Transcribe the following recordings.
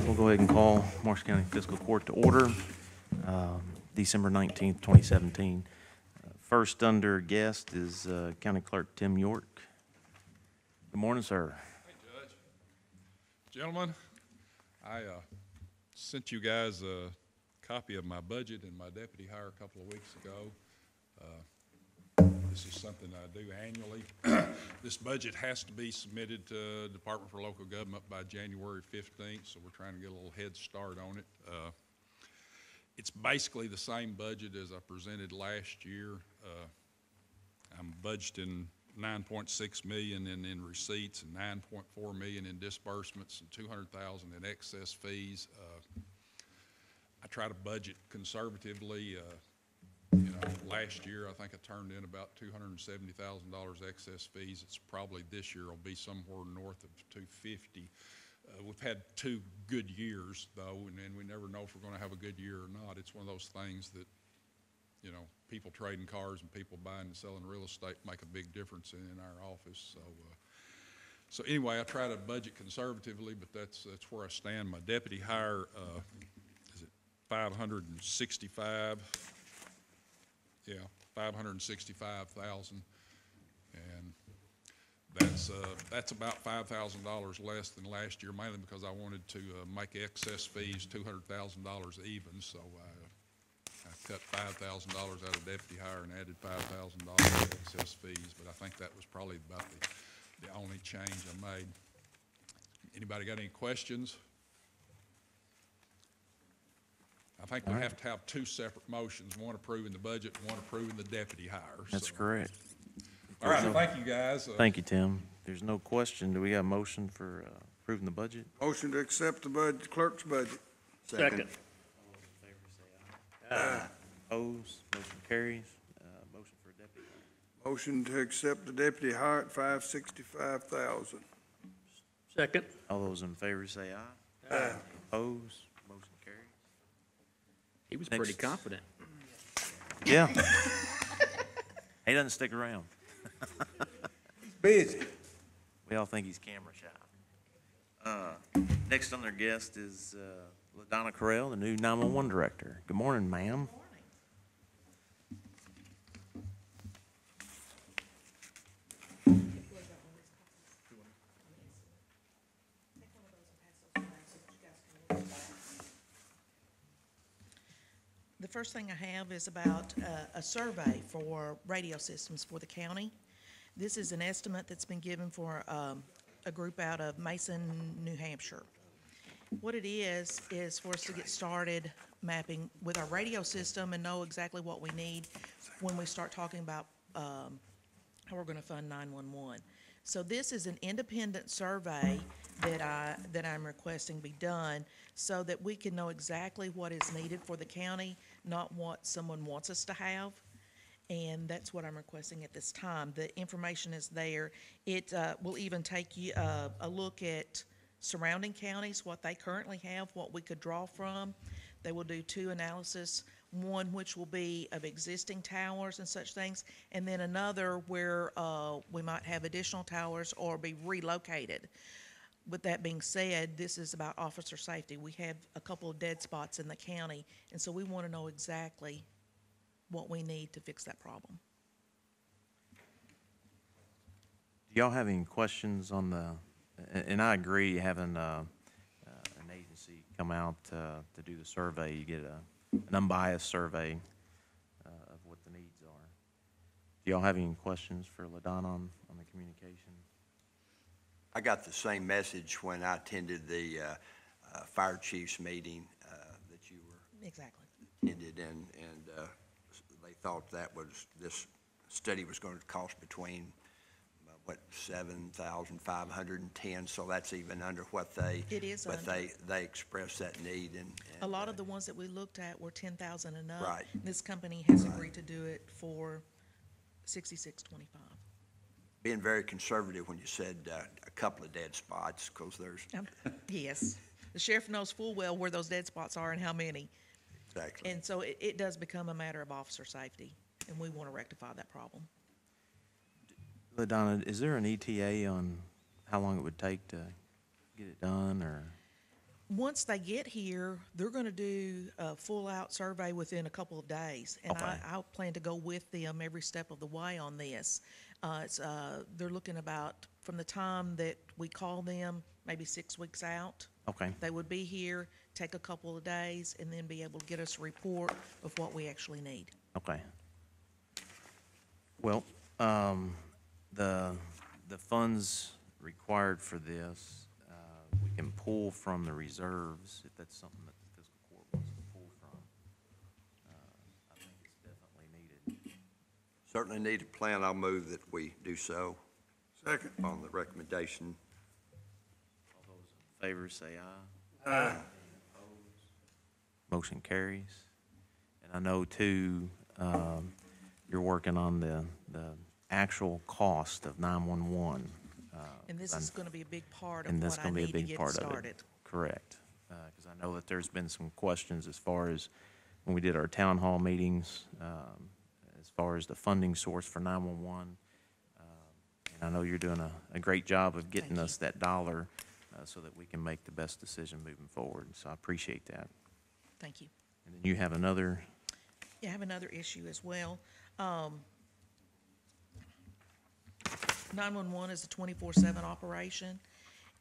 We'll go ahead and call Marshall County Fiscal Court to order, December 19th, 2017. First under guest is County Clerk Tim York. Good morning, sir. Hey, Judge. Gentlemen, I sent you guys a copy of my budget and my deputy hire a couple of weeks ago. This is something I do annually. This budget has to be submitted to Department for Local Government by January 15th, so we're trying to get a little head start on it. It's basically the same budget as I presented last year. I'm budgeting $9.6 million in receipts and $9.4 million in disbursements and $200,000 in excess fees. I try to budget conservatively. Last year I think I turned in about $270,000 excess fees. It's probably this year will be somewhere north of $250,000. We've had 2 good years though, and we never know if we're going to have a good year or not. It's one of those things that, people trading cars and people buying and selling real estate make a big difference in our office. So anyway, I try to budget conservatively, but that's where I stand. My deputy hire is at 565. Yeah, 565,000, and that's about $5,000 less than last year, mainly because I wanted to make excess fees $200,000 even. So I cut $5,000 out of deputy hire and added $5,000 in excess fees. But I think that was probably about the only change I made. Anybody got any questions? I think we have to have 2 separate motions, one approving the budget and one approving the deputy hire. That's correct. All right, thank you, guys. Thank you, Tim. There's no question. Do we got a motion for approving the budget? Motion to accept the budget, clerk's budget. Second. All those in favor say aye. Opposed? Motion carries. Motion for deputy hire. Motion to accept the deputy hire at $565,000. Second. All those in favor say aye. Aye. Opposed? Motion carries. He was Next. pretty confident. Yeah. He doesn't stick around. Busy. We all think he's camera shy. Next on their guest is LaDonna Carell, the new 911 director. Good morning, ma'am. The first thing I have is about a survey for radio systems for the county. This is an estimate that's been given for a group out of Mason, New Hampshire. What it is for us to get started mapping with our radio system and know exactly what we need when we start talking about how we're going to fund 911. So this is an independent survey that I'm requesting be done so that we can know exactly what is needed for the county, not what someone wants us to have. And that's what I'm requesting at this time. The information is there. It will even take you a look at surrounding counties, what they currently have, what we could draw from. They will do 2 analysis, one which will be of existing towers and such things, and then another where we might have additional towers or be relocated. With that being said, this is about officer safety. We have a couple of dead spots in the county, and so we want to know exactly what we need to fix that problem. Do y'all have any questions on and I agree, having an agency come out to do the survey, you get an unbiased survey of what the needs are. Do y'all have any questions for LaDonna on the communication? I got the same message when I attended the fire chiefs meeting that you were Exactly. attended, and they thought this study was going to cost between $7,510. So that's even under what they. It is. But under. They expressed that need, and a lot of the ones that we looked at were 10,000 and up. Right. This company has agreed to do it for $66.25. Being very conservative when you said a couple of dead spots, because there's. Yes, the sheriff knows full well where those dead spots are and how many. Exactly. And so it does become a matter of officer safety, and we want to rectify that problem. LaDonna, is there an ETA on how long it would take to get it done, or? Once they get here, they're gonna do a full-out survey within a couple of days. And Okay. I plan to go with them every step of the way on this. They're looking about, from the time that we call them, maybe 6 weeks out. Okay, They would be here, take a couple of days, and then be able to get us a report of what we actually need. okay. Well, the funds required for this, we can pull from the reserves, if that's something that the fiscal court wants to pull from. I think it's definitely needed. Certainly need a plan. I'll move that we do so Second. on the recommendation. All those in favor say aye. Aye. Motion carries. And I know too, you're working on the actual cost of 911. And this is gonna be a big part And of that's what I gonna be a need to big get part of it. started. Correct. Because I know that there's been some questions as far as when we did our town hall meetings, as far as the funding source for 911. And I know you're doing a great job of getting Thank you. us that dollar so that we can make the best decision moving forward. So I appreciate that. Thank you. And then you have another, Yeah, I have another issue as well. 911 is a 24/7 operation,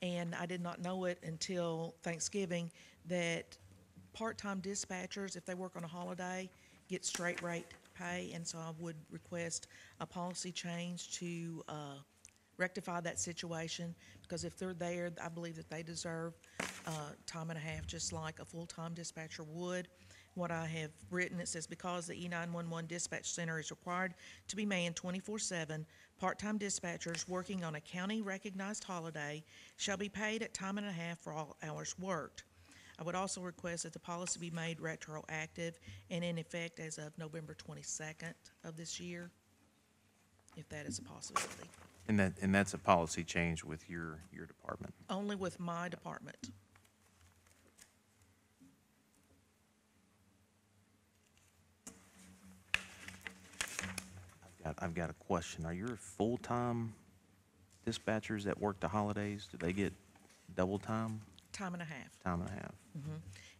and I did not know it until Thanksgiving that part-time dispatchers, if they work on a holiday, get straight rate pay, and so I would request a policy change to rectify that situation, because if they're there, I believe that they deserve time and a half, just like a full-time dispatcher would. What I have written, it says, because the E911 dispatch center is required to be manned 24/7, part-time dispatchers working on a county-recognized holiday shall be paid at time and a half for all hours worked. I would also request that the policy be made retroactive and in effect as of November 22nd of this year, if that is a possibility. and that's a policy change with your department. Only with my department. I've got a question. Are your full-time dispatchers that work the holidays, do they get double time, Time and a half. time and a half?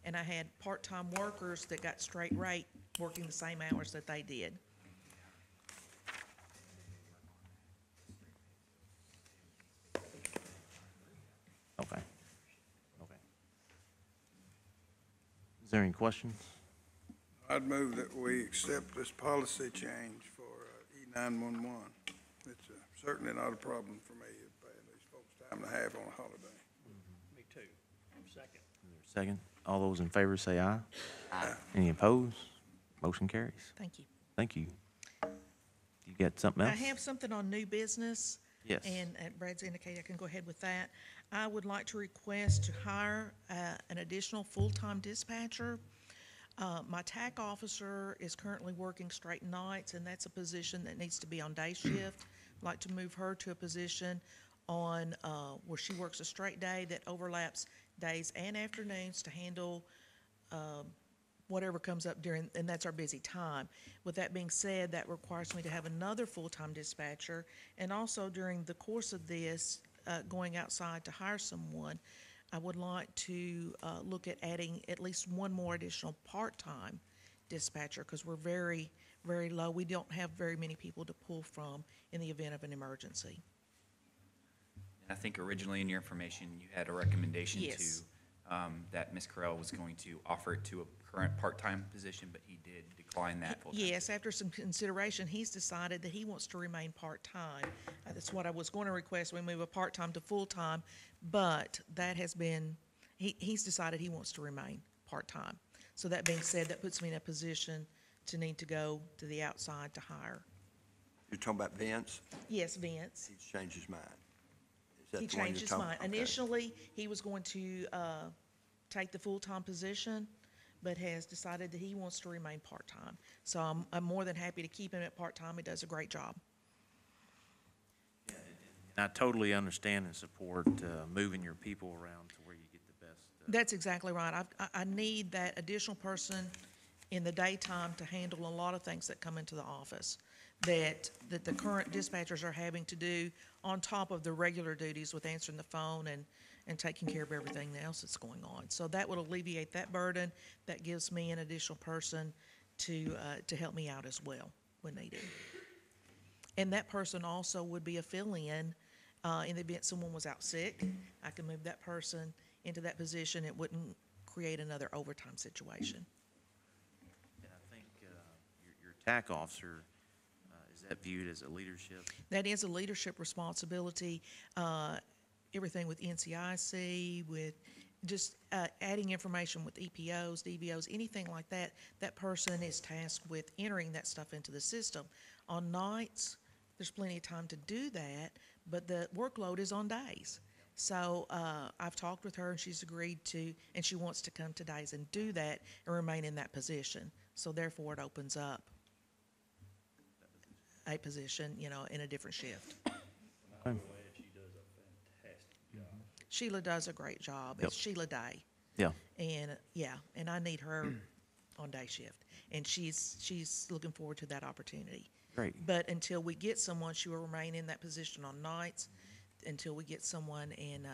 And I had part-time workers that got straight rate working the same hours that they did. Okay. Okay. Is there any questions? I'd move that we accept this policy change for E911. It's certainly not a problem for me paying these folks time and a half on a holiday. Me too. Second. Is there a second? All those in favor say aye. Aye. Any opposed? Motion carries. Thank you. Thank you. You got something I else? have something on new business. Yes. And Brad's indicated I can go ahead with that. I would like to request to hire an additional full-time dispatcher. My TAC officer is currently working straight nights, and that's a position that needs to be on day shift. I'd like to move her to a position on, where she works a straight day that overlaps days and afternoons to handle whatever comes up during, and that's our busy time. With that being said, that requires me to have another full-time dispatcher, and also during the course of this, going outside to hire someone, I would like to look at adding at least one more additional part-time dispatcher, because we're very, very low. We don't have very many people to pull from in the event of an emergency. And I think originally in your information, you had a recommendation Yes. to, that Ms. Carell was going to offer it to a current part-time position, but he did decline that full-time. Yes, after some consideration, he's decided that he wants to remain part-time. That's what I was going to request, we move a part-time to full-time, but that has been, he's decided he wants to remain part-time. So that being said, that puts me in a position to need to go to the outside to hire. You're talking about Vince? Yes, Vince. He's changed his mind. Is that He the one changed you're his talking- mind. okay. Initially, he was going to take the full-time position, but has decided that he wants to remain part-time. So I'm more than happy to keep him at part-time. He does a great job. And I totally understand and support moving your people around to where you get the best. That's exactly right. I need that additional person in the daytime to handle a lot of things that come into the office that the current dispatchers are having to do on top of the regular duties with answering the phone and taking care of everything else that's going on. So that would alleviate that burden. That gives me an additional person to help me out as well when needed. And that person also would be a fill-in in the event someone was out sick. I can move that person into that position. It wouldn't create another overtime situation. And I think your TAC officer, is that viewed as a leadership? That is a leadership responsibility. Everything with NCIC, with just adding information with EPOs, DVOs, anything like that, that person is tasked with entering that stuff into the system. On nights, there's plenty of time to do that, but the workload is on days. So I've talked with her, and she's agreed to, and she wants to come to days and do that and remain in that position. So therefore, it opens up a position, in a different shift. Sheila does a great job. Yep. It's Sheila Day. Yeah. And I need her on day shift. And she's looking forward to that opportunity. Great. But until we get someone, she will remain in that position on nights until we get someone and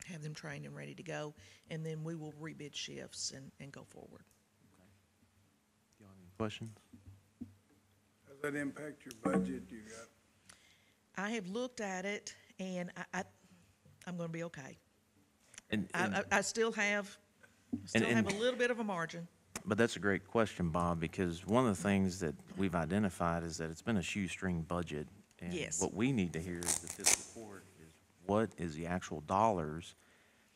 have them trained and ready to go. And then we will rebid shifts and go forward. Do you have any questions? Does that impact your budget you got? I have looked at it, and I'm going to be okay. And I still have a little bit of a margin. But that's a great question, Bob, because one of the things that we've identified is that it's been a shoestring budget. And Yes. what we need to hear is the fiscal court is what is the actual dollars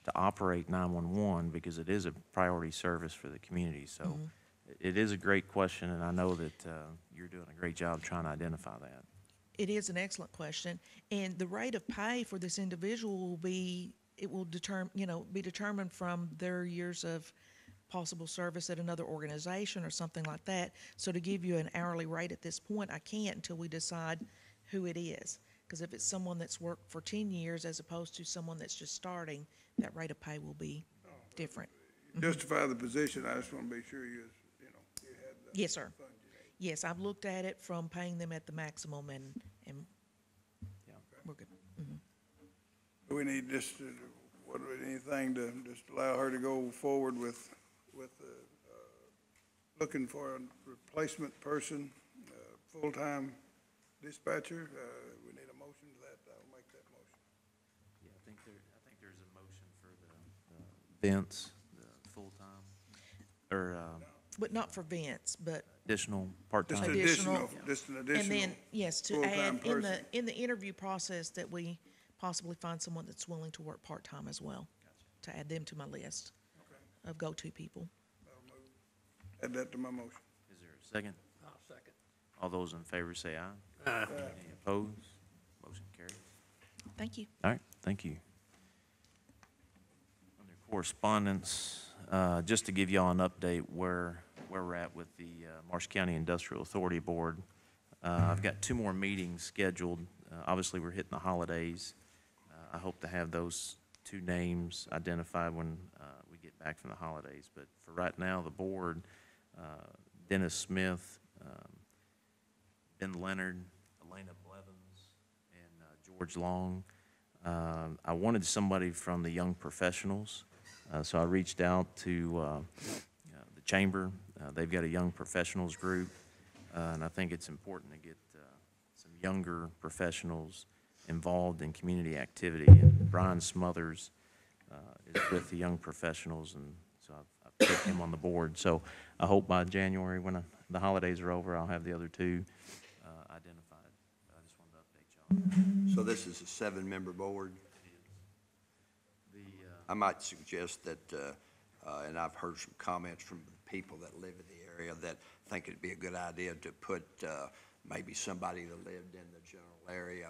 to operate 911, because it is a priority service for the community. So it is a great question, and I know that you're doing a great job trying to identify that. It is an excellent question, and the rate of pay for this individual be determined from their years of possible service at another organization or something like that. So to give you an hourly rate at this point, I can't until we decide who it is. Because if it's someone that's worked for 10 years as opposed to someone that's just starting, that rate of pay will be different. Justify the position, I just want to be sure you had the Yes, sir. funds you need. Yes, I've looked at it from paying them at the maximum, and Yeah. we're good. Do we need anything to just allow her to go forward with looking for a replacement person, full-time dispatcher? We need a motion to that. I'll make that motion. Yeah, I think there's a motion for the Vince, the full-time, or But not for Vince, but, additional Just part-time. Additional. just an and additional. then, yes, to full-time add in person. in the interview process that we possibly find someone that's willing to work part-time as well, to add them to my list of go-to people. Add that to my motion. Is there a second? I'll second. All those in favor say aye. Any opposed? Motion carries. Thank you. All right, thank you. Under correspondence, just to give y'all an update where we're at with the Marsh County Industrial Authority Board. I've got 2 more meetings scheduled. Obviously, we're hitting the holidays. I hope to have those 2 names identified when we get back from the holidays. But for right now, the board, Dennis Smith, Ben Leonard, Elena Blevins, and George Long. I wanted somebody from the young professionals, so I reached out to the chamber. They've got a young professionals group, and I think it's important to get some younger professionals involved in community activity. And Brian Smothers is with the young professionals, and so I've put him on the board. So I hope by January, when the holidays are over, I'll have the other 2 identified. But I just wanted to update y'all. So this is a 7-member board? I might suggest that, and I've heard some comments from people that live in the area that think it'd be a good idea to put maybe somebody that lived in the general area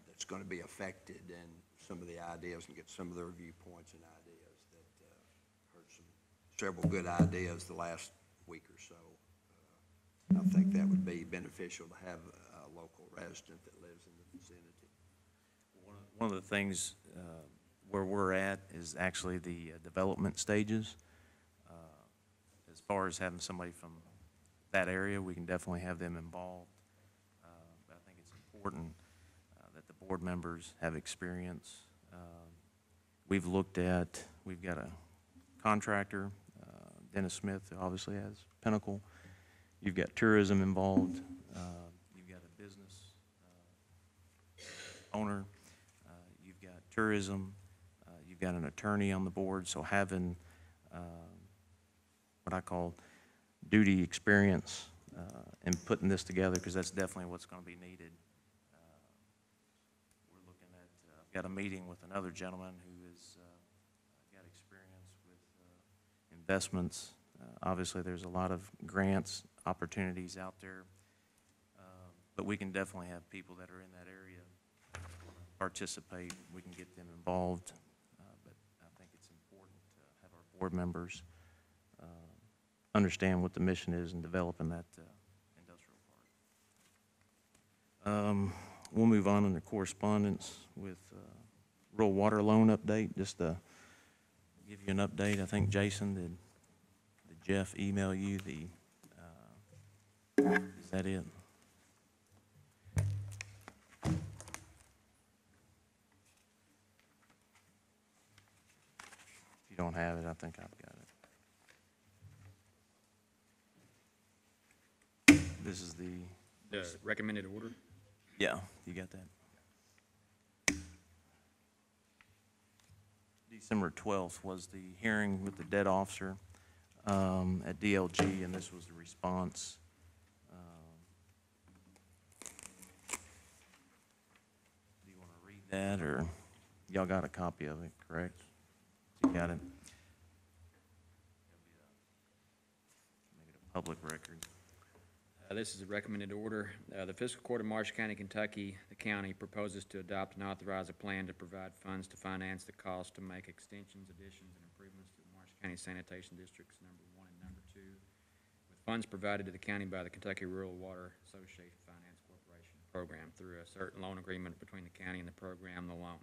that's going to be affected and some of the ideas and get some of their viewpoints and ideas. That heard several good ideas the last week or so. I think that would be beneficial to have a local resident that lives in the vicinity. One of the things where we're at is actually the development stages. As far as having somebody from that area, we can definitely have them involved. But I think it's important that the board members have experience we've looked at, we've got a contractor, Dennis Smith, who obviously has Pinnacle. You've got tourism involved. You've got a business owner. You've got tourism. You've got an attorney on the board. So having what I call duty experience in putting this together, because that's definitely what's going to be needed. We're looking at, I've got a meeting with another gentleman who has got experience with investments. Obviously, there's a lot of grants, opportunities out there, but we can definitely have people that are in that area participate. We can get them involved, but I think it's important to have our board members understand what the mission is in developing that industrial park. We'll move on into correspondence with rural water loan update. Just to give you an update, I think Jason, did Jeff email you the, is that it? If you don't have it, I think I've got it. This is the, Recommended order? yeah, you got that? December 12th was the hearing with the debt officer at DLG, and this was the response. Do you want to read that, or y'all got a copy of it, correct? You got it? Make it a public record. This is a recommended order. The Fiscal Court of Marshall County, Kentucky, the county proposes to adopt and authorize a plan to provide funds to finance the cost to make extensions, additions, and improvements to the Marshall County Sanitation Districts number 1 and number 2, with funds provided to the county by the Kentucky Rural Water Association Finance Corporation program through a certain loan agreement between the county and the program, the loan.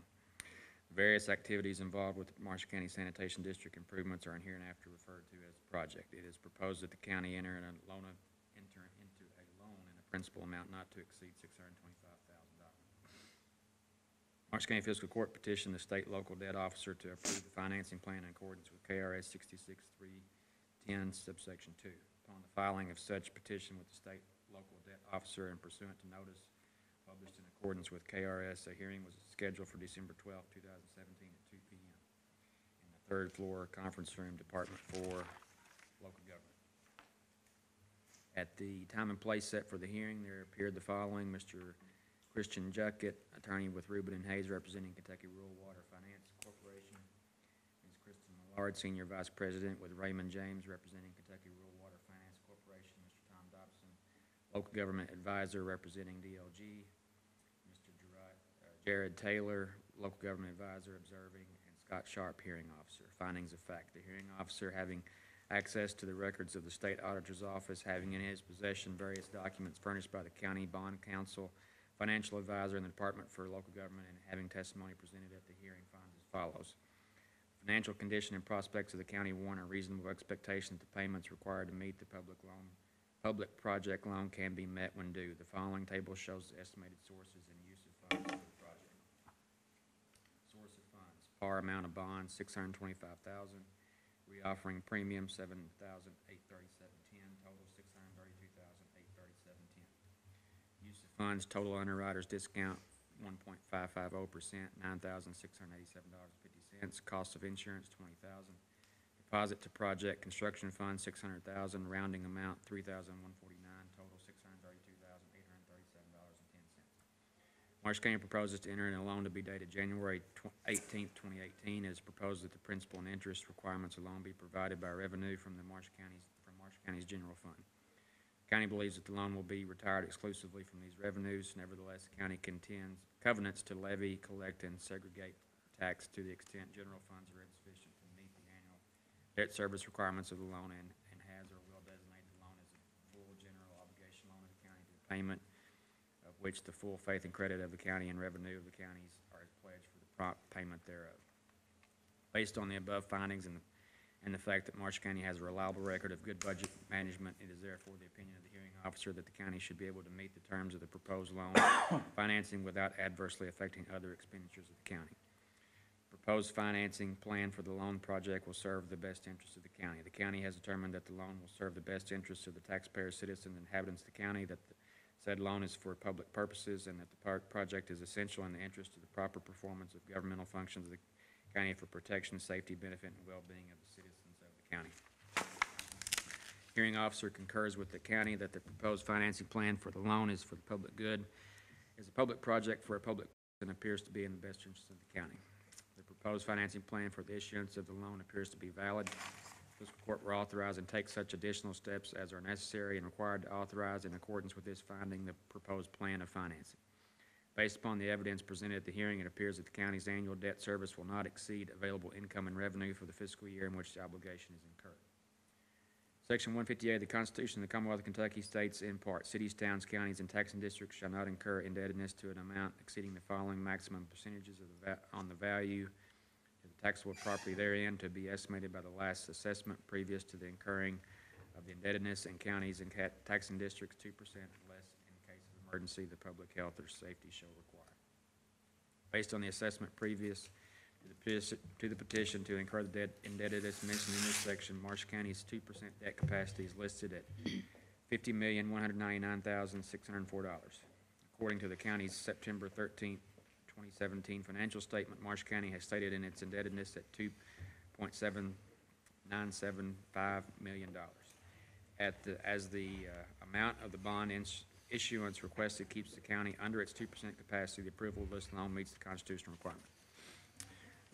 The various activities involved with the Marshall County Sanitation District improvements are hereinafter referred to as the project. It is proposed that the county enter into a loan in a principal amount not to exceed $625,000. Marshall County Fiscal Court petitioned the state local debt officer to approve the financing plan in accordance with KRS 66310 subsection 2. Upon the filing of such petition with the state local debt officer and pursuant to notice published in accordance with KRS, a hearing was scheduled for December 12, 2017 at 2 p.m. in the third floor conference room, Department 4, Local Government. At the time and place set for the hearing, there appeared the following: Mr. Christian Juckett, attorney with Rubin and Hayes, representing Kentucky Rural Water Finance Corporation; Ms. Kristen Millard, senior vice president with Raymond James, representing Kentucky Rural Water Finance Corporation; Mr. Tom Dobson, local government advisor, representing DLG; Mr. Jared Taylor, local government advisor, observing; and Scott Sharp, hearing officer. Findings of fact: the hearing officer, having access to the records of the state auditor's office, having in his possession various documents furnished by the county bond counsel, financial advisor, and the Department for Local Government, and having testimony presented at the hearing, finds as follows: financial condition and prospects of the county warrant a reasonable expectation that the payments required to meet the public project loan can be met when due. The following table shows the estimated sources and use of funds for the project. Source of funds: par amount of bonds $625,000. Reoffering premium $7,837.10, total $632,837.10. Use of funds: total underwriter's discount 1.550%, $9,687.50. Cost of insurance $20,000. Deposit to project construction fund $600,000, rounding amount $3,149, total $632,837.10. Marshall County proposes to enter in a loan to be dated January 18, 2018. It is proposed that the principal and interest requirements of the loan be provided by revenue from Marshall County's general fund. The county believes that the loan will be retired exclusively from these revenues. Nevertheless, the county covenants to levy, collect, and segregate tax to the extent general funds are insufficient to meet the annual debt service requirements of the loan, and has or will designate the loan as a full general obligation loan of the county, to the payment of which the full faith and credit of the county and revenue of the counties are pledged for the prompt payment thereof. Based on the above findings and the fact that Marshall County has a reliable record of good budget management, it is therefore the opinion of the hearing officer that the county should be able to meet the terms of the proposed loan financing without adversely affecting other expenditures of the county. proposed financing plan for the loan project will serve the best interests of the county. The county has determined that the loan will serve the best interests of the taxpayers, citizens, and inhabitants of the county, that the said loan is for public purposes, and that the project is essential in the interest of the proper performance of governmental functions of the county for protection, safety, benefit, and well-being of the citizens of the county. Hearing officer concurs with the county that the proposed financing plan for the loan is for the public good, is a public project for a public and appears to be in the best interest of the county. The proposed financing plan for the issuance of the loan appears to be valid. Fiscal Court will authorize and take such additional steps as are necessary and required to authorize in accordance with this finding the proposed plan of financing. Based upon the evidence presented at the hearing, it appears that the county's annual debt service will not exceed available income and revenue for the fiscal year in which the obligation is incurred. Section 158 of the Constitution of the Commonwealth of Kentucky states in part, cities, towns, counties, and taxing districts shall not incur indebtedness to an amount exceeding the following maximum percentages of on the value of the taxable property therein to be estimated by the last assessment previous to the incurring of the indebtedness, and counties and taxing districts 2% less in case of emergency the public health or safety shall require. Based on the assessment previous to the petition to incur the debt indebtedness mentioned in this section, Marsh County's 2% debt capacity is listed at $50,199,604. According to the county's September 13, 2017 financial statement, Marsh County has stated in its indebtedness at $2.7975 million. As the amount of the bond issuance requested keeps the county under its 2% capacity, the approval of this loan meets the constitutional requirement.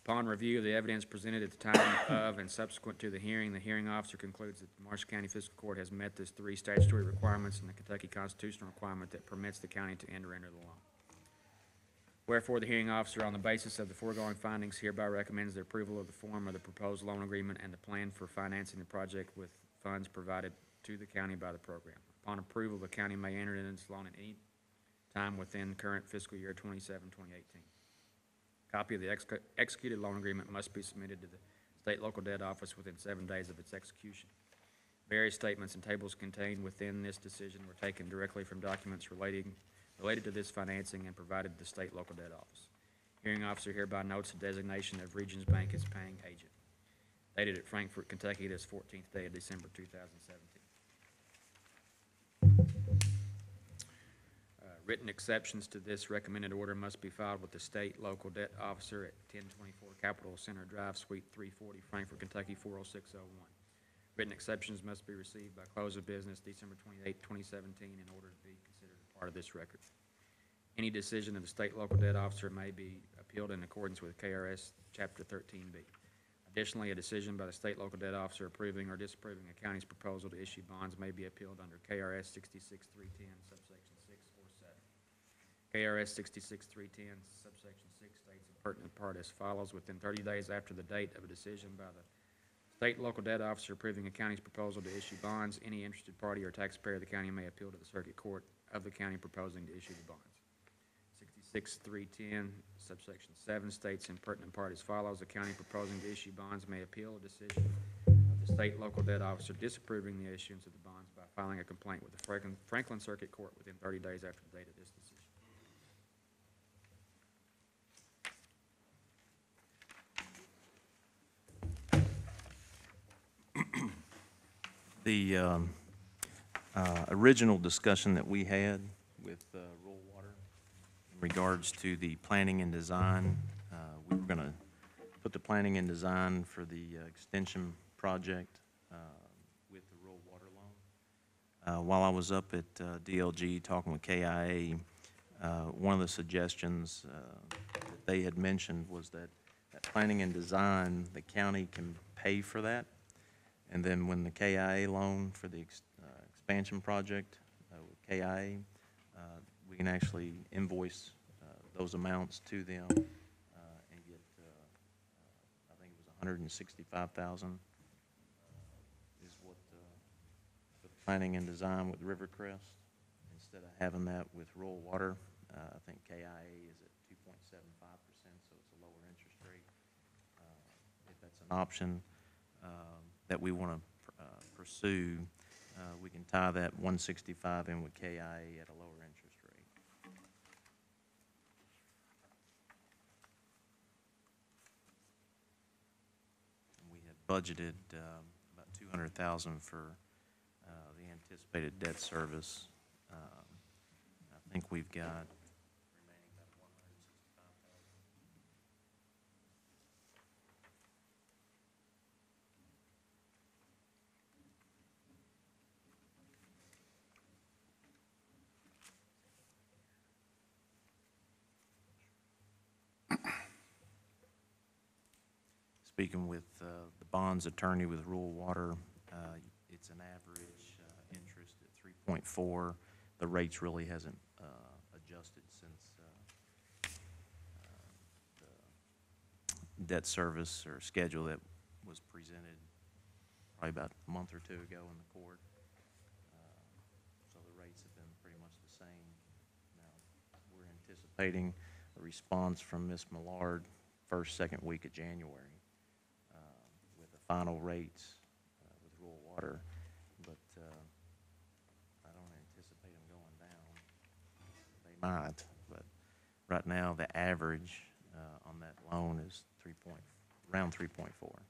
Upon review of the evidence presented at the time of and subsequent to the hearing officer concludes that the Marshall County Fiscal Court has met the 3 statutory requirements and the Kentucky constitutional requirement that permits the county to enter into the loan. Wherefore, the hearing officer, on the basis of the foregoing findings, hereby recommends the approval of the form of the proposed loan agreement and the plan for financing the project with funds provided to the county by the program. Upon approval, the county may enter into this loan at any time within current fiscal year 2018. Copy of the executed loan agreement must be submitted to the state local debt office within 7 days of its execution. Various statements and tables contained within this decision were taken directly from documents related to this financing and provided to the state local debt office. Hearing officer hereby notes the designation of Regions Bank as paying agent. Dated at Frankfort, Kentucky, this 14th day of December 2017. Written exceptions to this recommended order must be filed with the state local debt officer at 1024 Capitol Center Drive, Suite 340, Frankfort, Kentucky 40601. Written exceptions must be received by close of business December 28, 2017 in order to be considered a part of this record. Any decision of the state local debt officer may be appealed in accordance with KRS Chapter 13B. Additionally, a decision by the state local debt officer approving or disapproving a county's proposal to issue bonds may be appealed under KRS 66310, subsection 6 or 7. KRS 66310, subsection 6 states in pertinent part as follows: within 30 days after the date of a decision by the state local debt officer approving a county's proposal to issue bonds, any interested party or taxpayer of the county may appeal to the circuit court of the county proposing to issue the bonds. 66310, subsection 7 states in pertinent part as follows: the county proposing to issue bonds may appeal a decision of the state local debt officer disapproving the issuance of the bonds by filing a complaint with the Franklin Circuit Court within 30 days after the date of this decision. The original discussion that we had with rural water in regards to the planning and design, we were going to put the planning and design for the extension project with the rural water loan. While I was up at DLG talking with KIA, one of the suggestions that they had mentioned was that planning and design, the county can pay for that. And then when the KIA loan for the expansion project with KIA, we can actually invoice those amounts to them and get, I think it was $165,000 is what the planning and design with Rivercrest. Instead of having that with rural water, I think KIA is at 2.75%, so it's a lower interest rate. If that's an option that we want to pursue, we can tie that 165 in with KIA at a lower interest rate. budgeted about 200,000 for the anticipated debt service. I think we've got remaining about 165,000. Speaking with the bonds attorney with rural water, it's an average interest at 3.4. The rates really hasn't adjusted since the debt service or schedule that was presented probably about a month or two ago in the court. So the rates have been pretty much the same. Now, we're anticipating a response from Ms. Millard first, second week of January with the final rates with rural water, but I don't anticipate them going down. They might, but right now the average on that loan is around 3.4.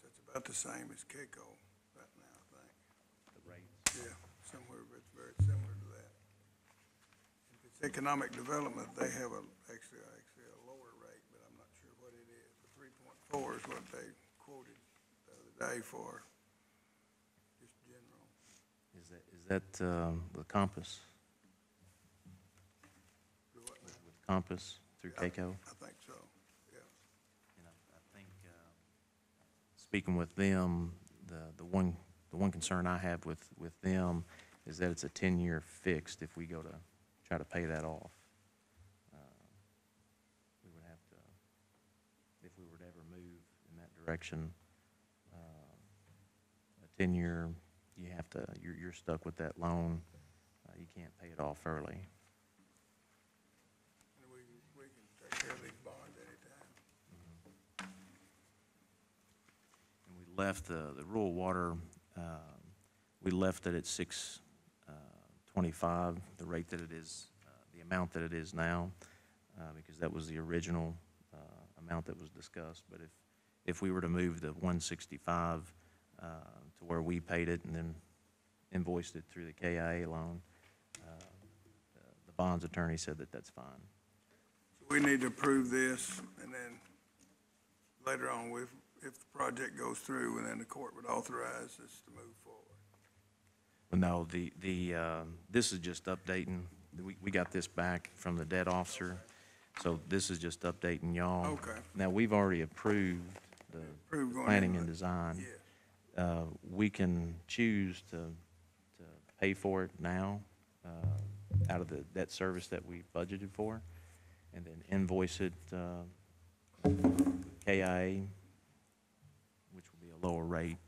That's about the same as KCO right now, I think. The rates. Yeah, somewhere, but it's very similar to that. If it's economic development, they have actually a lower rate, but I'm not sure what it is. The 3.4 is what they quoted the other day for just general. Is that the Compass? Do what now? With Compass through Yeah, KCO? I think so, yeah. And I think, speaking with them, the one concern I have with them is that it's a 10-year fixed if we go to try to pay that off. We would have to, if we were to ever move in that direction, a 10-year, you have to, you're stuck with that loan. You can't pay it off early. And we can take care of these bonds anytime. And we left the rural water, we left it at 6.25, the rate that it is, the amount that it is now, because that was the original amount that was discussed. But if we were to move the 165 to where we paid it and then invoiced it through the KIA loan, the bonds attorney said that that's fine. So we need to approve this, and then later on, if the project goes through, and then the court would authorize us to move forward. Well, no, this is just updating. We got this back from the debt officer, so this is just updating y'all. Okay. Now, we've already approved the Approved going planning into and it. design. Yes. We can choose to pay for it now out of the debt service that we budgeted for, and then invoice it KIA, which will be a lower rate.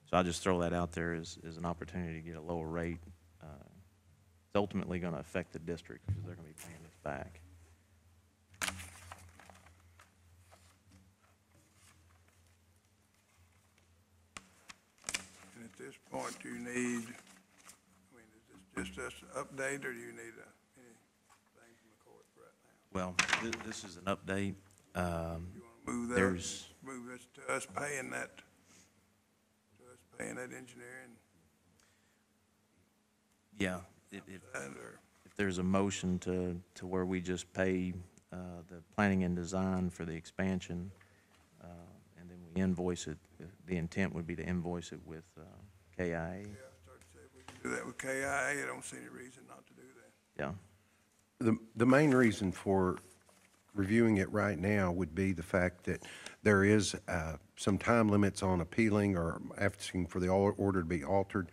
So I'll just throw that out there as an opportunity to get a lower rate. It's ultimately going to affect the district because they're going to be paying this back. And at this point, do you need, I mean, is this just us to update, or do you need anything from the court right now? Well, this is an update. You want to move that, There's, move this to us paying that engineering, yeah, or, if there's a motion to where we just pay the planning and design for the expansion, and then we invoice it, the intent would be to invoice it with KIA. yeah, I started to say, if we can do that with KIA, I don't see any reason not to do that. Yeah. The main reason for reviewing it right now would be the fact that there is some time limits on appealing or asking for the order to be altered.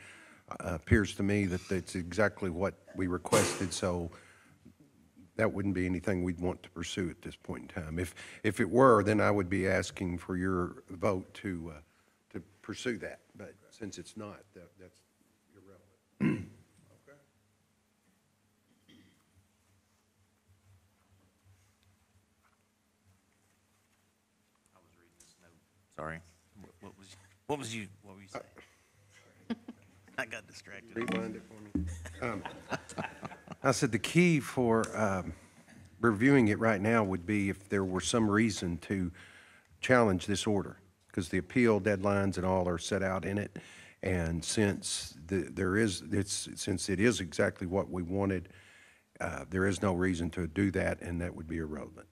Appears to me that that's exactly what we requested, so that wouldn't be anything we'd want to pursue at this point in time. If it were, then I would be asking for your vote to pursue that, but since it's not, that's irrelevant. Okay. I was reading this note. Sorry. What were you saying? I got distracted. Rewind it for me. I said the key for reviewing it right now would be if there were some reason to challenge this order, because the appeal deadlines and all are set out in it. And since since it is exactly what we wanted, there is no reason to do that, and that would be irrelevant.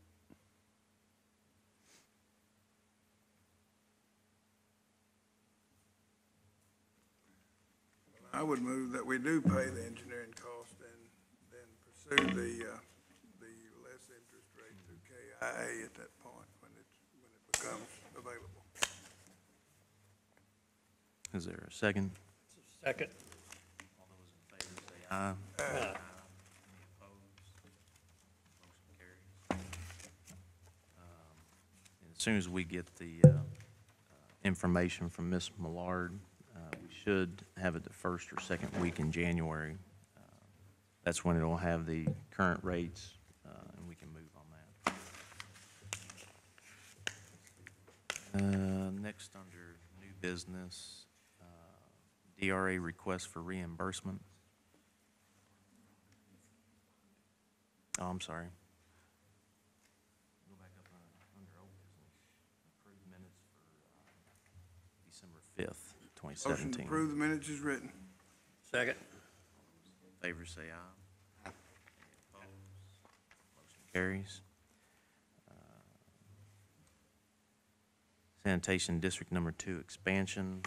I would move that we do pay the engineering cost and then pursue the less interest rate through KIA at that point when it becomes available. Is there a second? Second. All those in favor say aye. Aye. Any opposed? Motion carries. And as soon as we get the information from Ms. Millard, we should have it the first or second week in January. That's when it'll have the current rates, and we can move on that. Next, under new business, DRA request for reimbursement. Oh, I'm sorry. Go back up under old business. Approved minutes for December 5th, Motion 2017. to approve the minutes is written. Second. Favor say aye. Any opposed? Motion carries. Sanitation District Number 2 expansion.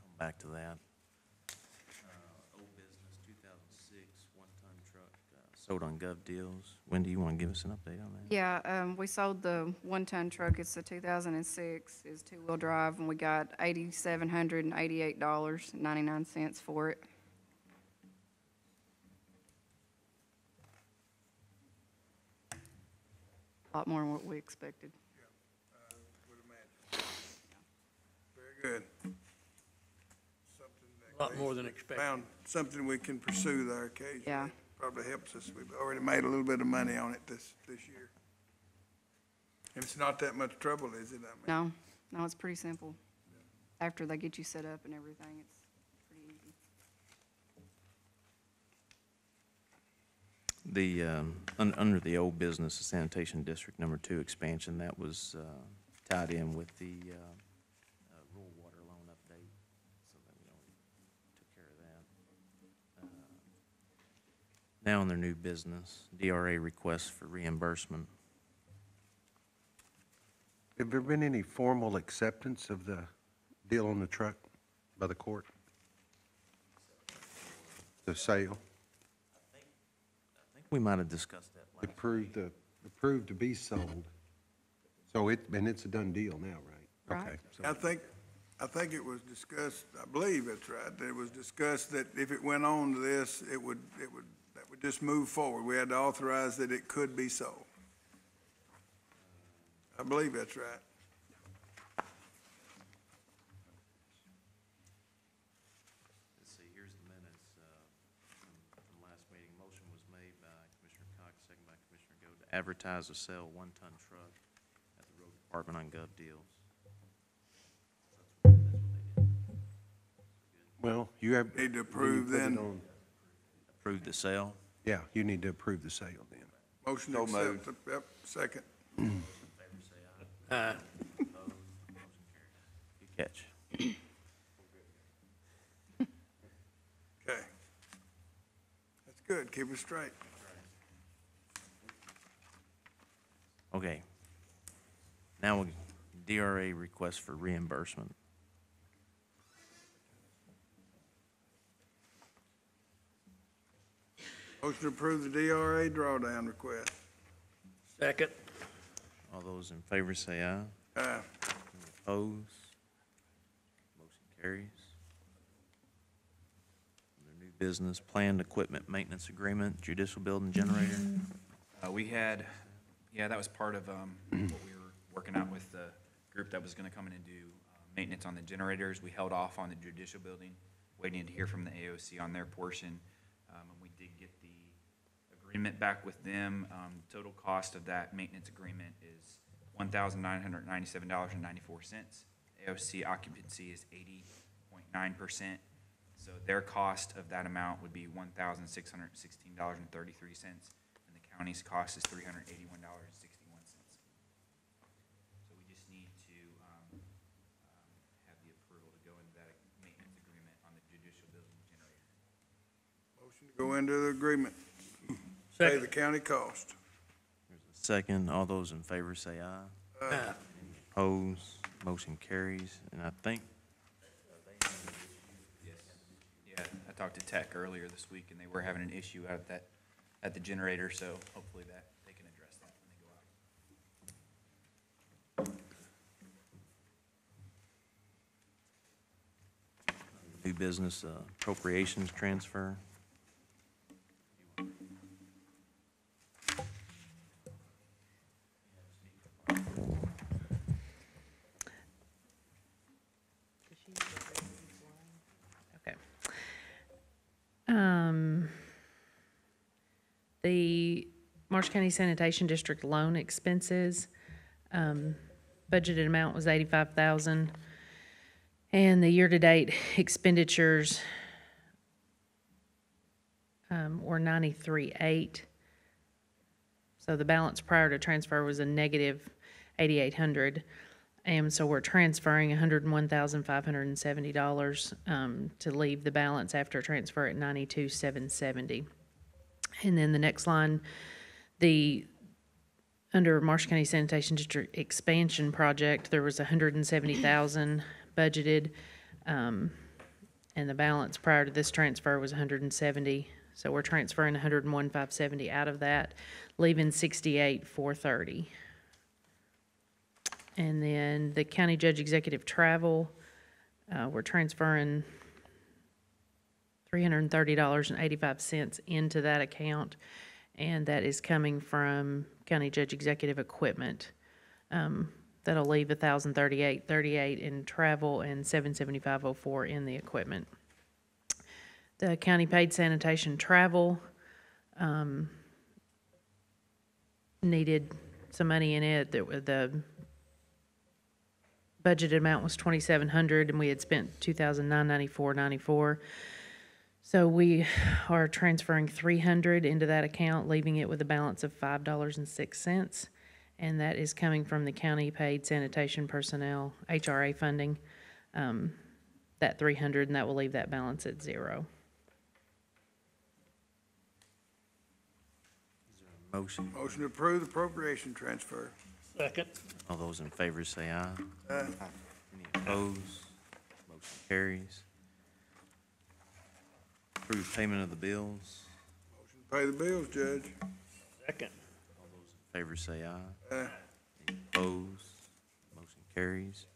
Come back to that. Old business, 2006, one-ton truck, sold on Gov Deals. Wendy, you want to give us an update on that? Yeah, we sold the one-ton truck, it's a 2006, it's two-wheel drive, and we got $8,788.99 for it. A lot more than what we expected. Would imagine. Very good. Something that A lot more than expected. Found something we can pursue there occasionally. Yeah. Probably helps us. We've already made a little bit of money on it this year. And it's not that much trouble, is it? I mean, No, it's pretty simple. After they get you set up and everything, it's pretty easy. Under the old business, the Sanitation District Number 2 expansion, that was tied in with the rural water loan update, so that we already took care of that. Now, under new business, DRA request for reimbursement. Have there been any formal acceptance of the deal on the truck by the court? The sale? I think we might have discussed that last. Approved to be sold. So it's a done deal now, right? Right. Okay. so- I think it was discussed, I believe that's right, that it was discussed that if it went on to this, that would just move forward. We had to authorize that it could be sold. I believe that's right. Let's see, here's the minutes from last meeting. Motion was made by Commissioner Cox, second by Commissioner Goode, to advertise or sell one-ton truck at the road department on Gov Deals. That's what they did. Well, you have. Need to approve you put it then. on- Approve the sale. Yeah, you need to approve the sale then. Motion to accept, yep, second. Favor say aye. Aye. Opposed? Motion carries. Good catch. Okay. That's good, keep it straight. Okay. Now, DRA request for reimbursement. Motion to approve the DRA drawdown request. Second. All those in favor say aye. Aye. Any opposed? Motion carries. Under new business, planned equipment maintenance agreement, judicial building generator. We had, that was part of what we were working out with the group that was gonna come in and do maintenance on the generators. We held off on the judicial building, waiting to hear from the AOC on their portion. And we did get amendment back with them. Total cost of that maintenance agreement is $1,997.94. AOC occupancy is 80.9%. So their cost of that amount would be $1,616.33, and the county's cost is $381.61. So we just need to have the approval to go into that maintenance agreement on the judicial building generator. Motion to go into the agreement. Pay the Second. county cost. There's a second. All those in favor say aye. Aye. Opposed? Motion carries. And I think Yeah, I talked to Tech earlier this week, and they were having an issue out at the generator, so hopefully that, they can address that when they go out. new business appropriations transfer. Okay. The Marsh County Sanitation District loan expenses, budgeted amount was 85,000. And the year-to-date expenditures, were 93.8. So the balance prior to transfer was a negative 8,800. And so we're transferring $101,570 to leave the balance after transfer at 92,770. And then the next line, under Marsh County Sanitation District Expansion Project, there was 170,000 budgeted, and the balance prior to this transfer was 170. So we're transferring 101,570 out of that, leaving 68,430. And then the county judge executive travel, we're transferring $330.85 into that account, and that is coming from county judge executive equipment. That'll leave $1,038.38 in travel and $775.04 in the equipment. The county paid sanitation travel needed some money in it. The budgeted amount was $2,700, and we had spent $2,994.94. So we are transferring $300 into that account, leaving it with a balance of $5.06. And that is coming from the county paid sanitation personnel, HRA funding, that $300, and that will leave that balance at $0. Motion. Motion to approve the appropriation transfer. Second. All those in favor say aye. Aye. Any opposed? Motion carries. Approve payment of the bills. Motion to pay the bills, Judge. Second. All those in favor say aye. Aye. Any opposed? Motion carries.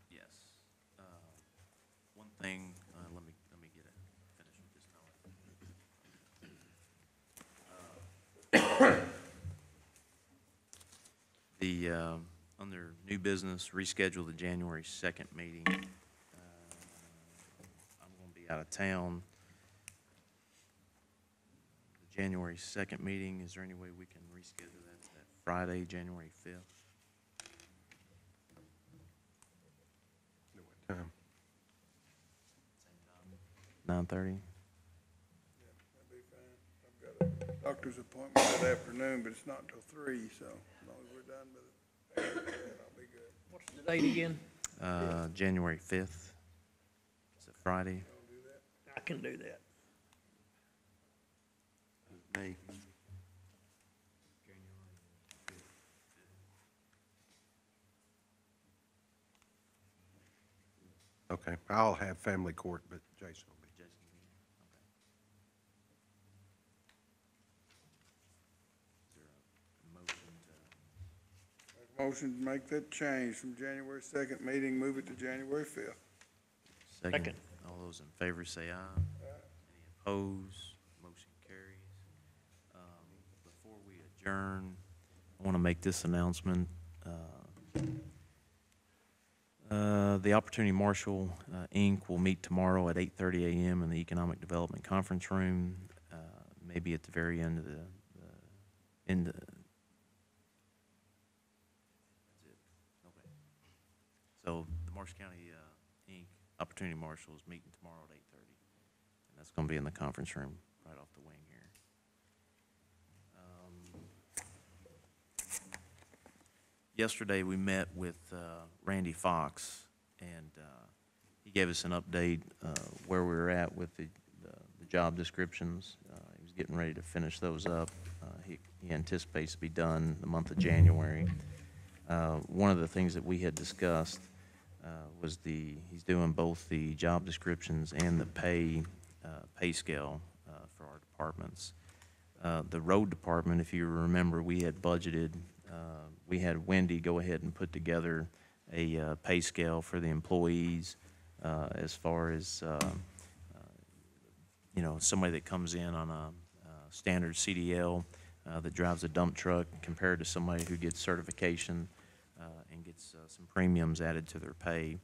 Yes. One thing, let me get it, finish with this now. Under new business, reschedule the January 2nd meeting. I'm gonna be out of town. The January 2nd meeting, is there any way we can reschedule that to that Friday, January 5th? What time? 9:30? That'd be fine. I've got a doctor's appointment that afternoon, but it's not until 3, so as long as we're done with it, I'll be good. What's the date again? January 5th. It's a Friday. I can do that. Me. Okay, I'll have family court, but Jason will be. Motion to make that change from January 2nd meeting, move it to January 5th. Second. All those in favor say aye. Any opposed? Motion carries. Before we adjourn, I want to make this announcement. The Opportunity Marshall, Inc. will meet tomorrow at 8:30 a.m. in the Economic Development Conference Room, maybe at the very end of end of, that's it. Okay. So the Marshall County, Inc. Opportunity Marshall is meeting tomorrow at 8:30, and that's going to be in the conference room right off the wing here. Yesterday, we met with Randy Fox, and he gave us an update where we were at with the job descriptions. He was getting ready to finish those up. He anticipates to be done the month of January. One of the things that we had discussed was he's doing both the job descriptions and the pay scale for our departments. The road department, if you remember, we had budgeted, we had Wendy go ahead and put together a pay scale for the employees as far as, somebody that comes in on a standard CDL that drives a dump truck compared to somebody who gets certification and gets some premiums added to their pay.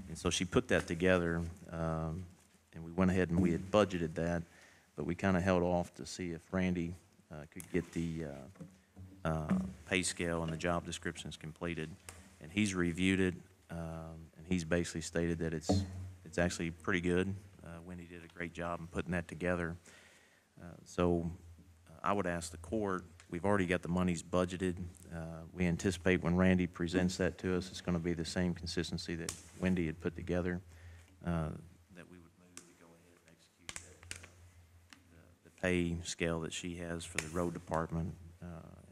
And so she put that together, and we went ahead and we had budgeted that, but we kind of held off to see if Randy could get the pay scale and the job descriptions completed. And he's reviewed it, and he's basically stated that it's actually pretty good. Wendy did a great job in putting that together. So I would ask the court, we've already got the monies budgeted. We anticipate when Randy presents that to us, it's going to be the same consistency that Wendy had put together, that we would move to go ahead and execute the pay scale that she has for the road department,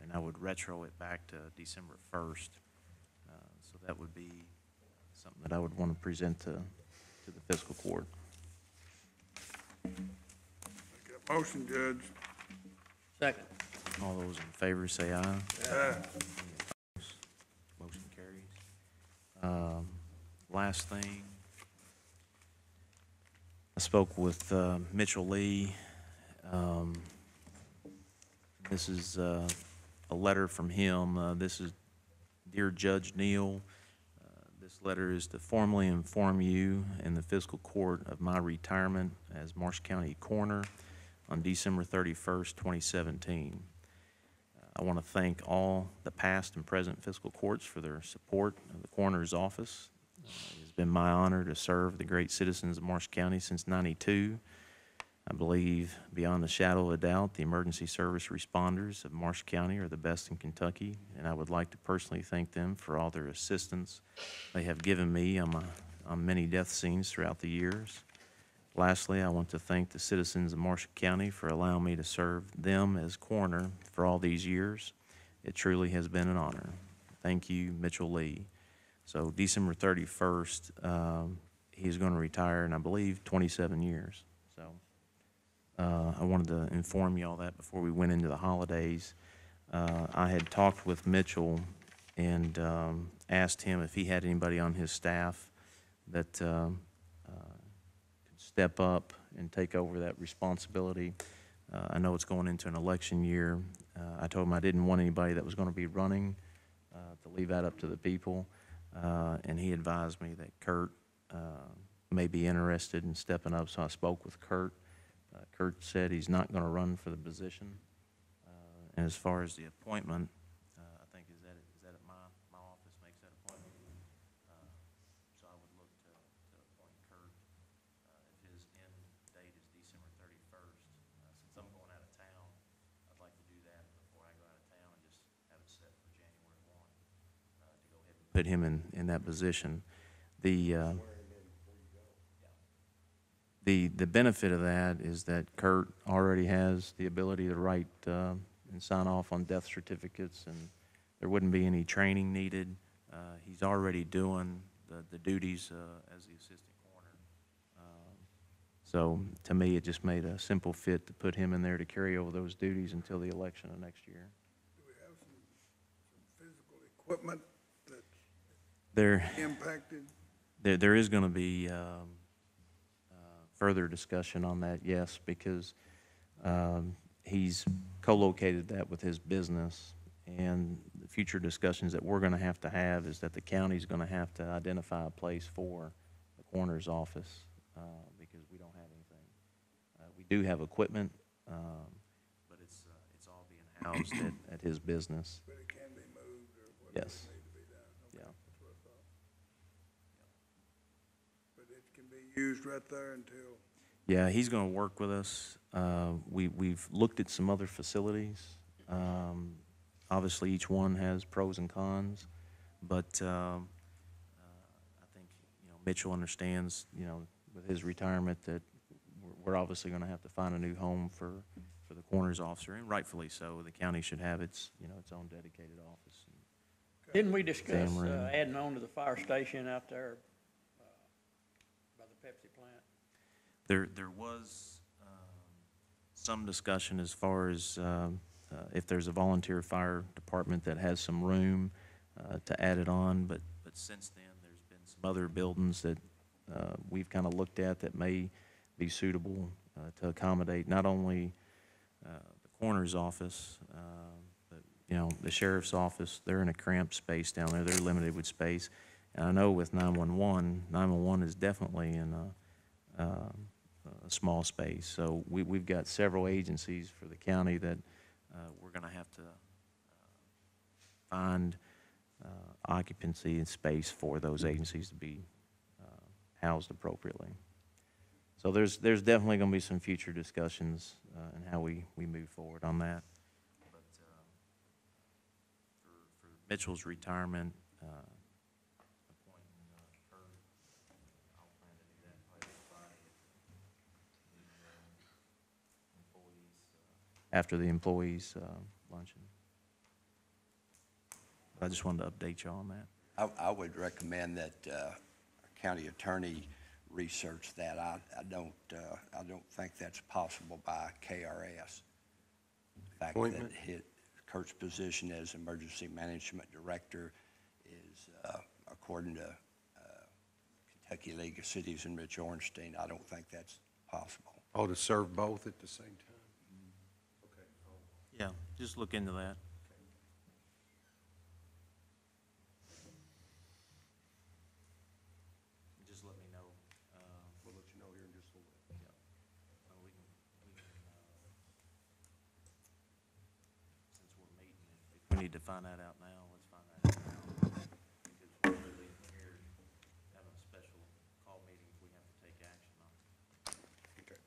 and I would retro it back to December 1st. So that would be something that I would want to present to the fiscal court. Make that motion, Judge. Second. All those in favor say aye. Aye. Motion carries. Last thing, I spoke with Mitchell Lee. This is a letter from him. This is, Dear Judge Neal, this letter is to formally inform you and the fiscal court of my retirement as Marshall County Coroner on December 31st, 2017. I want to thank all the past and present fiscal courts for their support of the coroner's office. It has been my honor to serve the great citizens of Marshall County since '92. I believe, beyond a shadow of a doubt, the emergency service responders of Marshall County are the best in Kentucky, and I would like to personally thank them for all their assistance they have given me on many death scenes throughout the years. Lastly, I want to thank the citizens of Marshall County for allowing me to serve them as coroner for all these years. It truly has been an honor. Thank you, Mitchell Lee. So December 31st, he is going to retire in, I believe, 27 years. So I wanted to inform you all that before we went into the holidays. I had talked with Mitchell and asked him if he had anybody on his staff that could step up and take over that responsibility. I know it's going into an election year. I told him I didn't want anybody that was going to be running to leave that up to the people. And he advised me that Kurt may be interested in stepping up, so I spoke with Kurt. Kurt said he's not going to run for the position. And as far as the appointment, I think is that at my office makes that appointment. So I would look to appoint Kurt if his end date is December 31st. Since I'm going out of town, I'd like to do that before I go out of town and just have it set for January 1 to go ahead and put him in that position. The benefit of that is that Kurt already has the ability to write and sign off on death certificates, and there wouldn't be any training needed. He's already doing the duties as the assistant coroner. So to me, it just made a simple fit to put him in there to carry over those duties until the election of next year. Do we have some physical equipment that's There, impacted? there is going to be further discussion on that, yes, because he's co-located that with his business, and future discussions that we're gonna have to have is that the county's gonna have to identify a place for the coroner's office, because we don't have anything. We do have equipment, but it's all being housed at his business. But it can be moved or whatever Yes. need to be done. Okay, Yeah. that's what I thought. But it can be used right there until, Yeah, he's gonna work with us. We've looked at some other facilities. Obviously, each one has pros and cons, but, I think, Mitchell understands, with his retirement that we're obviously gonna have to find a new home for the coroner's officer, and rightfully so. The county should have its own dedicated office. Didn't we discuss Exam room. adding on to the fire station out there by the Pepsi plant? There was some discussion as far as if there's a volunteer fire department that has some room to add it on, but since then, there's been some other buildings that we've kind of looked at that may be suitable to accommodate not only the coroner's office, but, the sheriff's office. They're in a cramped space down there. They're limited with space. And I know with 911 is definitely in a small space. So we've got several agencies for the county that we're going to have to find occupancy and space for those agencies to be housed appropriately. So there's definitely going to be some future discussions in how we move forward on that. But for Mitchell's retirement, appointing Kurt, I'll plan to do that probably on Friday after the employees luncheon. But I just wanted to update you on that. I would recommend that our county attorney research that. I don't think that's possible by KRS. The fact Appointment? that Kurt's position as emergency management director is, according to Kentucky League of Cities and Rich Ornstein, I don't think that's possible. Oh, to serve both at the same time? Okay. Yeah, just look into that. Just let me know. We'll let you know here in just a little bit. Yeah. We can, since we're meeting, if we need to find that out now, let's find that out now. Because we're really here having a special call meeting if we have to take action on it. Okay.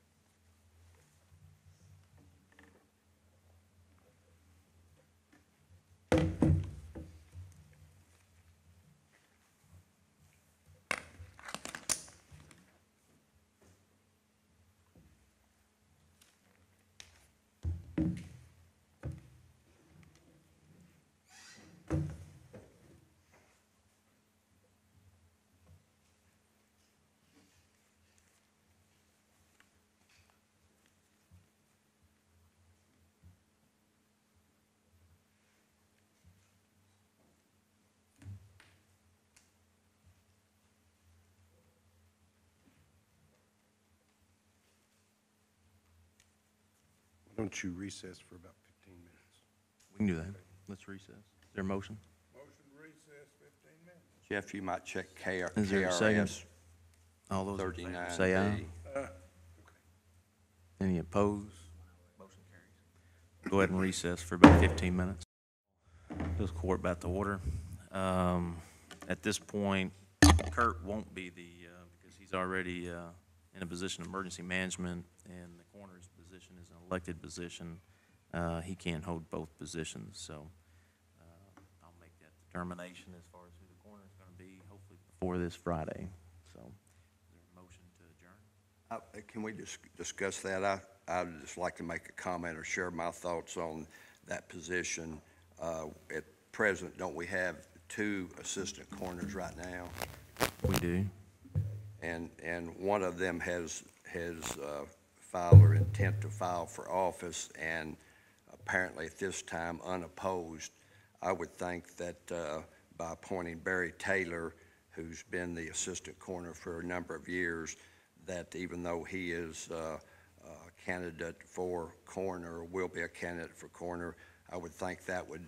Why don't you recess for about 15 minutes? We can do that. Let's recess. Is there a motion? motion to recess 15 minutes. Jeff, you might check Is there a second? KRS All those in favor 39B. say aye. Any opposed? Motion carries. Go ahead and recess for about 15 minutes. This court back to order. At this point, Kurt won't be because he's already in a position of emergency management, and the coroner's position is an elected position. He can't hold both positions, so I'll make that determination as far as who the coroner is going to be, hopefully before this Friday. So, is there a motion to adjourn? Can we discuss that? I'd just like to make a comment or share my thoughts on that position. At present, don't we have 2 assistant coroners right now? We do. And one of them has filed or intent to file for office, and apparently at this time unopposed. I would think that by appointing Barry Taylor, who's been the assistant coroner for a number of years, that even though he is a candidate for coroner, or will be a candidate for coroner, I would think that would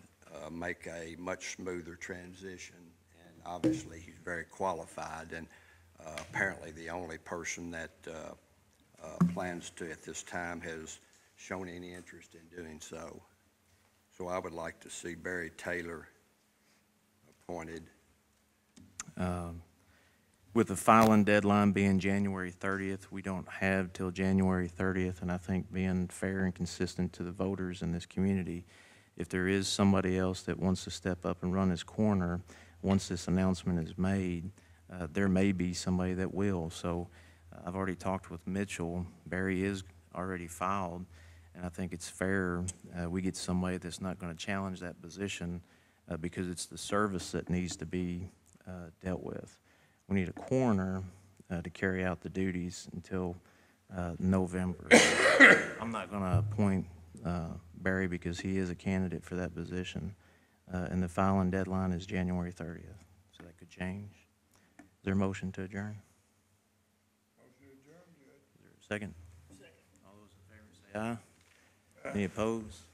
make a much smoother transition. And obviously, he's very qualified, and apparently the only person that plans to, at this time, has shown any interest in doing so. So I would like to see Barry Taylor appointed. With the filing deadline being January 30th, we don't have till January 30th, and I think being fair and consistent to the voters in this community, if there is somebody else that wants to step up and run his corner, once this announcement is made, there may be somebody that will. So I've already talked with Mitchell. Barry is already filed, and I think it's fair we get somebody that's not going to challenge that position because it's the service that needs to be dealt with. We need a coroner to carry out the duties until November. I'm not going to appoint Barry because he is a candidate for that position, and the filing deadline is January 30th, so that could change. Is there a motion to adjourn? Motion to adjourn, Judge. Is there a second? Second. All those in favor say aye. Any opposed?